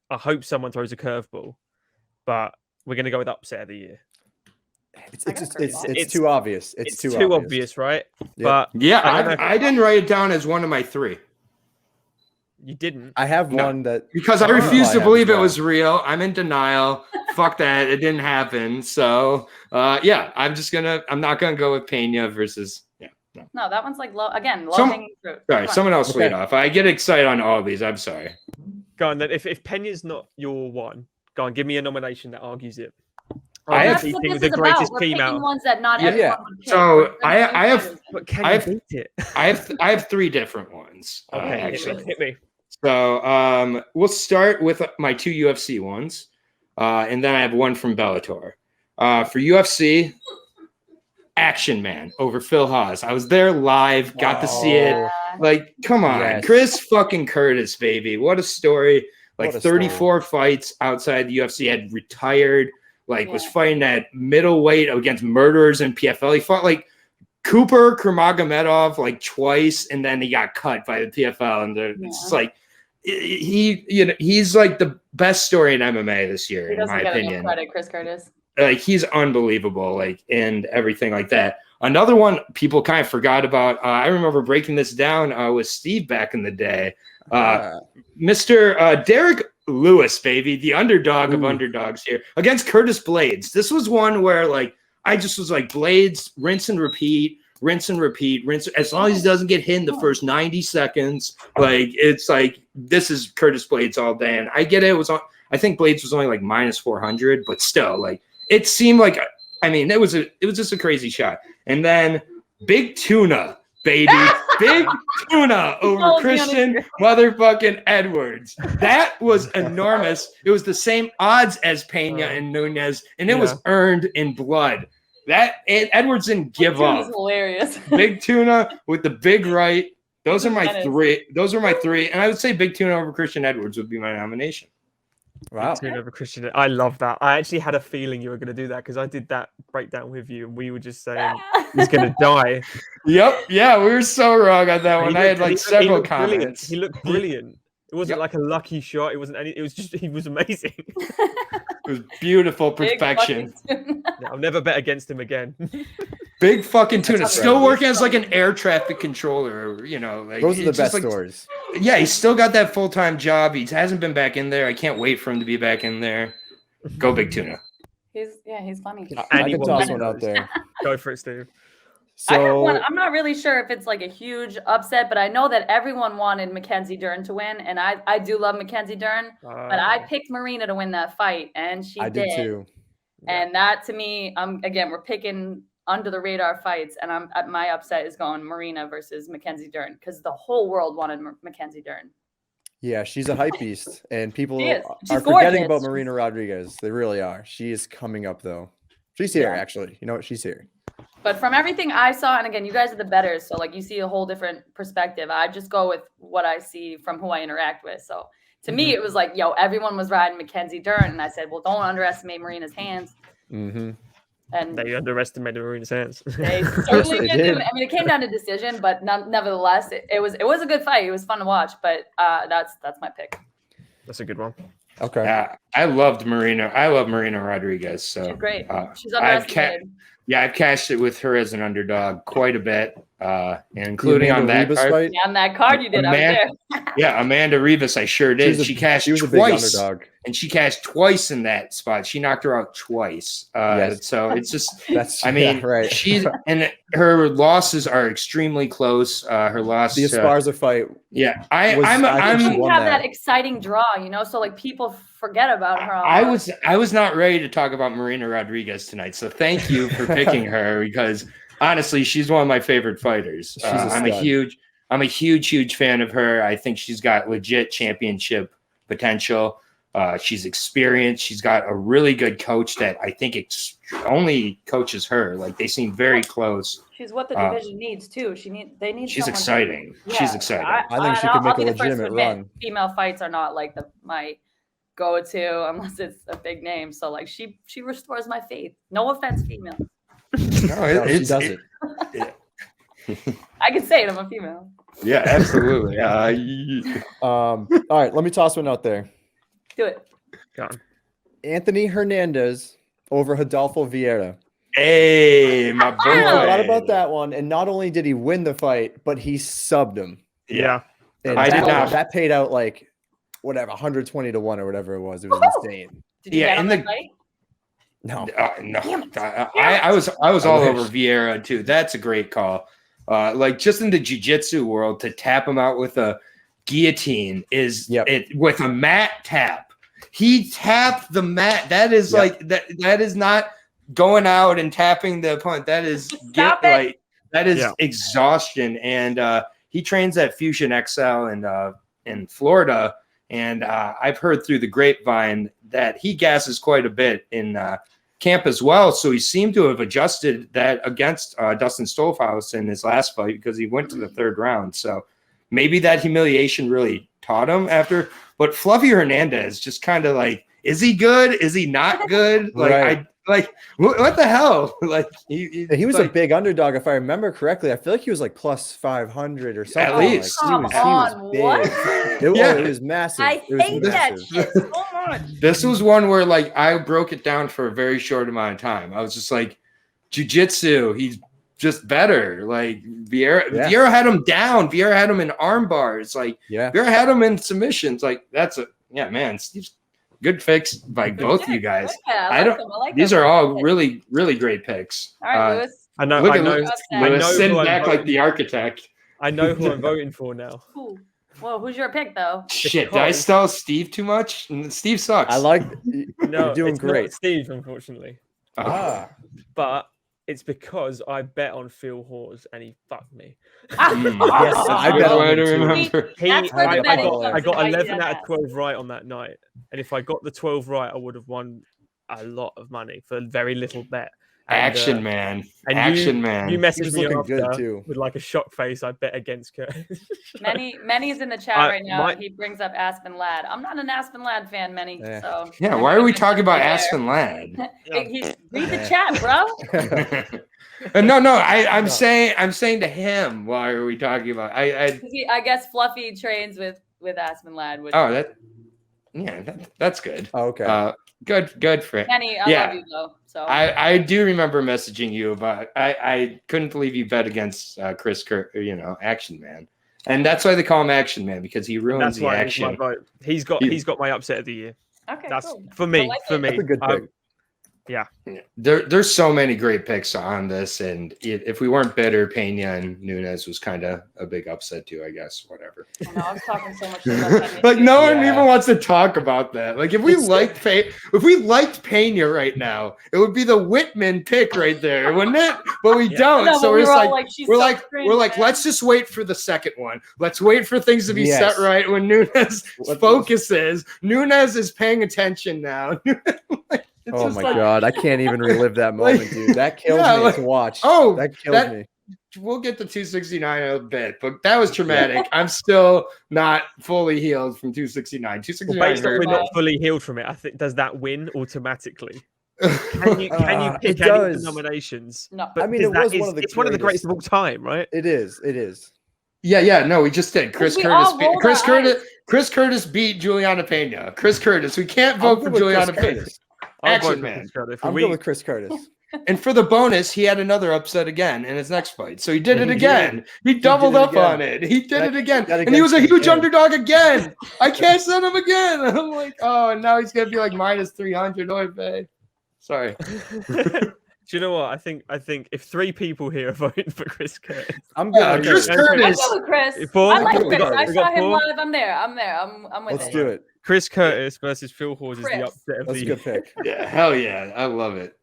I hope someone throws a curveball, but we're going to go with upset of the year. It's too obvious. It's too obvious, right? Yep. But yeah, I didn't write it down as one of my 3. You didn't? I have one that because I refuse to believe it was real. I'm in denial. Fuck that. It didn't happen. So yeah, I'm not gonna go with Pena versus No, that one's like low hanging fruit. Sorry, someone else lead off. I get excited on all of these. I'm sorry. Go on then. If Pena's not your one, go on, give me a nomination that argues it. That's what this is about. We're picking ones that not everyone would pick. So I have 3 different ones. Okay, actually. hit me. So we'll start with my 2 UFC ones, and then I have one from Bellator. For UFC, Action Man over Phil Haas. I was there live, got to see it. Like, come on, Chris fucking Curtis, baby, what a story! Like 34 fights outside the UFC, had retired. Was fighting at middleweight against murderers in PFL. He fought like Cooper Kurmagomedov like twice, and then he got cut by the PFL. And it's just like he's like the best story in MMA this year, in my opinion. Credit, Chris Curtis. Like he's unbelievable, like and everything like that. Another one people kind of forgot about. I remember breaking this down with Steve back in the day. Mr. Derek Lewis, baby, the underdog of underdogs here against Curtis Blades. This was one where like I just was like Blades, rinse and repeat. As long as he doesn't get hit in the first 90 seconds, like it's like this is Curtis Blades all day. And I get it. I think Blades was only like minus 400, but still, like it seemed like it was just a crazy shot. And then Big Tuna. Baby, Big Tuna over Christian motherfucking Edwards. That was enormous. It was the same odds as Pena and Nunes, and it was earned in blood. Edwards didn't give up. Hilarious. Big Tuna with the big right. Those are my 3. Those are my 3, and I would say Big Tuna over Christian Edwards would be my nomination. Wow. Big Tuna over Christian. I love that. I actually had a feeling you were going to do that because I did that breakdown with you, and we were just saying he's going to die. Yep. Yeah, we were so wrong on that one. I had like several comments. He looked brilliant. It wasn't like a lucky shot. It wasn't any. It was just he was amazing. It was beautiful perfection. I'll never bet against him again. Big fucking Tuna. Still working as like an air traffic controller. Like those are the best stories. Yeah, he's still got that full-time job. He hasn't been back in there. I can't wait for him to be back in there. Go Big Tuna. He's funny. I can toss one out there. Go for it, Steve. So, I have one. I'm not really sure if it's like a huge upset, but I know that everyone wanted Mackenzie Dern to win, and I do love Mackenzie Dern, but I picked Marina to win that fight, and she did. I did too. And that to me, again, we're picking under the radar fights, and my upset is going Marina versus Mackenzie Dern because the whole world wanted Mackenzie Dern. Yeah, she's a hype beast, and people are gorgeous. Forgetting about Marina Rodriguez. They really are. She is coming up though. She's here actually. You know what? She's here. But from everything I saw, and again, you guys are the betters, so like you see a whole different perspective. I just go with what I see from who I interact with. So to me, it was like, everyone was riding Mackenzie Dern, and I said, well, don't underestimate Marina's hands. Mm-hmm. And they underestimated Marina's hands. They certainly did. I mean, it came down to decision, but nevertheless, it was a good fight. It was fun to watch, but that's my pick. That's a good one. Okay. I loved Marina. I love Marina Rodriguez. So she's great. She's underestimated. I've cashed it with her as an underdog quite a bit, including on that card. Yeah, on that card you did out there. Yeah, Amanda Rivas, I sure did. She cashed twice, a big underdog. And she cashed twice in that spot. She knocked her out twice. So it's just, right. She's and her losses are extremely close. Her loss, the Esparza fight. Yeah, I have that exciting draw, so like people forget about her. I was not ready to talk about Marina Rodriguez tonight, so thank you for picking her because honestly, she's one of my favorite fighters. I'm a huge fan of her. I think she's got legit championship potential. She's experienced. She's got a really good coach that I think only coaches her. Like they seem very close. She's what the division needs too. They need. She's exciting. She's exciting. I think she could make a legitimate run. Female fights are not like my go-to unless it's a big name. So like she restores my faith. No offense, female. No, she does it. I can say it. I'm a female. Yeah, absolutely. All right, let me toss one out there. Do it. Go on. Anthony Hernandez over Rodolfo Vieira. Hey, my I forgot boy. about that one. And not only did he win the fight, but he subbed him. Yeah. And I did not. that paid out like whatever, 120 to 1 or whatever it was. It was insane. Did you Yeah, bet on in that the- fight? No. No, I was all over Vieira too. That's a great call. Like just in the jiu-jitsu world, to tap him out with a guillotine is with a mat tap. He tapped the mat. That is like that is not going out and tapping the opponent. That is exhaustion. And he trains at Fusion XL in Florida. And I've heard through the grapevine that he gasses quite a bit in camp as well. So he seemed to have adjusted that against Dustin Stolfhaus in his last fight because he went to the 3rd round. So maybe that humiliation really taught him after. But Fluffy Hernandez just kind of like, is he good? Is he not good? Like, what the hell? Like he was like, a big underdog, if I remember correctly. I feel like he was like plus 500 or something. At least. Like, he was big. What? It was massive. I hate that shit so much. This was one where like I broke it down for a very short amount of time. I was just like, jiu-jitsu, he's just better. Like Vieira had him down. Vieira had him in arm bars. Like Vieira had him in submissions. Like man, Steve's good picks by both you guys. Yeah, These are all really, really great picks. All right, Lewis. I know. Lewis sitting back like the architect. I know who I'm voting for now. Well, who's your pick though? Shit, did I sell Steve too much? Steve sucks. I like. No, you're doing it's great, not Steve. Unfortunately, but it's because I bet on Phil Hawes and he fucked me. Yes, I bet on him too. Remember. I got 11 out of 12 right on that night, and if I got the 12 right, I would have won a lot of money for a very little bet. And, Action man. And man. You messaged me good after too. with like a shock face. I bet against Curtis. Manny's in the chat right now. He brings up Aspen Ladd. I'm not an Aspen Ladd fan, Manny. So yeah, why are we talking about Aspen Ladd? Read the chat, bro. No. I'm saying to him. Why are we talking about? I guess Fluffy trains with Aspen Ladd. That's good. Oh, okay. Good for Manny, I love you though. So I do remember messaging you about I couldn't believe you bet against Chris Action Man. And that's why they call him Action Man, because he ruins the action. He's got my upset of the year. Okay, that's cool. for me. That's a good pick. Yeah. There's so many great picks on this, and if we weren't bitter, Pena and Nunes was kind of a big upset too, I guess. Whatever. I know, I was talking so much about like no one even wants to talk about that. Like if we liked Pena right now, it would be the Whitman pick right there, wouldn't it? But we don't. No, so we're like, man. let's just wait for the second one. Let's wait for things to be set right when Nunes focuses. Nunes is paying attention now. Oh my God. I can't even relive that moment, dude. That kills me to watch. Oh, that kills me. We'll get to 269 in a bit, but that was traumatic. I'm still not fully healed from 269. 269 we're not fully healed from it. I think does that win automatically? Can you pick any of the nominations? No. But I mean, it's one of the greatest of all time, right? It is. Yeah. No, we just did. Chris Curtis beat Juliana Pena. Chris Curtis. We can't vote for Juliana Pena. Action man. I'm going with Chris Curtis. And for the bonus, he had another upset again in his next fight. So he did it again. He doubled up on it. He did it again. And he was a huge underdog again. I can't send him again. I'm like, oh, and now he's going to be like minus 300. Oh, babe. Sorry. Do you know what? I think if 3 people here are voting for Chris Curtis, I'm going Chris Curtis. I go with Chris. I like Chris. I saw him live. I'm there. I'm with it. Let's do it. Chris Curtis versus Phil Hawes is the upset of the year. That's a good pick. Yeah, hell yeah. I love it.